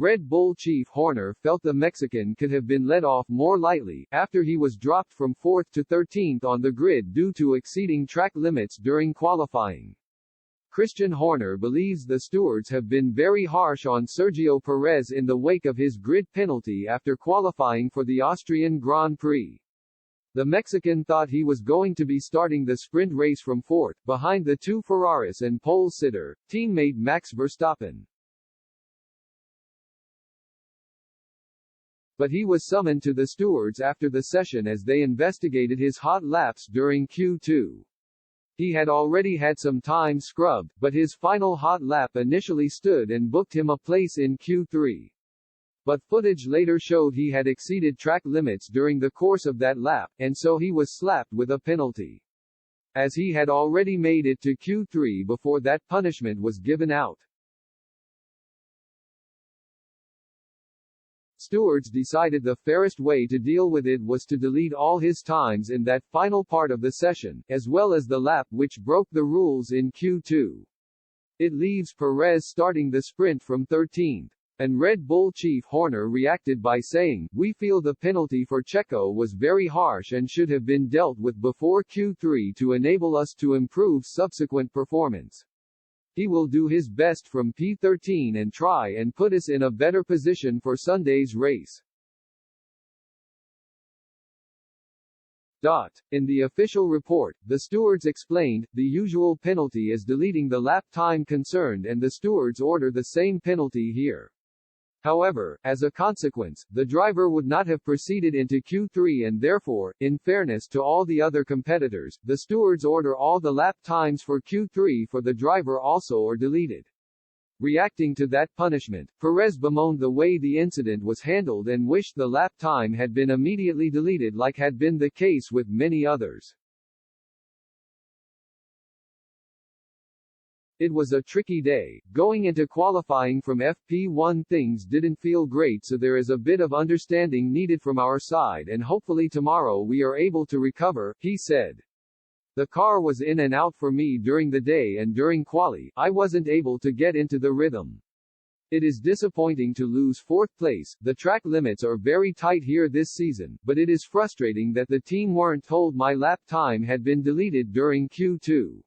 Red Bull chief Horner felt the Mexican could have been let off more lightly, after he was dropped from 4th to 13th on the grid due to exceeding track limits during qualifying. Christian Horner believes the stewards have been very harsh on Sergio Perez in the wake of his grid penalty after qualifying for the Austrian Grand Prix. The Mexican thought he was going to be starting the sprint race from 4th, behind the two Ferraris and pole-sitter, teammate Max Verstappen. But he was summoned to the stewards after the session as they investigated his hot laps during Q2. He had already had some time scrubbed, but his final hot lap initially stood and booked him a place in Q3. But footage later showed he had exceeded track limits during the course of that lap, and so he was slapped with a penalty. As he had already made it to Q3 before that punishment was given out. Stewards decided the fairest way to deal with it was to delete all his times in that final part of the session, as well as the lap which broke the rules in Q2. It leaves Perez starting the sprint from 13th. And Red Bull chief Horner reacted by saying, "We feel the penalty for Checo was very harsh and should have been dealt with before Q3 to enable us to improve subsequent performance. He will do his best from P13 and try and put us in a better position for Sunday's race." In the official report, the stewards explained, the usual penalty is deleting the lap time concerned and the stewards order the same penalty here. However, as a consequence, the driver would not have proceeded into Q3 and therefore, in fairness to all the other competitors, the stewards order all the lap times for Q3 for the driver also are deleted. Reacting to that punishment, Perez bemoaned the way the incident was handled and wished the lap time had been immediately deleted like had been the case with many others. It was a tricky day. Going into qualifying from FP1 things didn't feel great, so there is a bit of understanding needed from our side and hopefully tomorrow we are able to recover, he said. The car was in and out for me during the day and during quali, I wasn't able to get into the rhythm. It is disappointing to lose 4th place, the track limits are very tight here this season, but it is frustrating that the team weren't told my lap time had been deleted during Q2.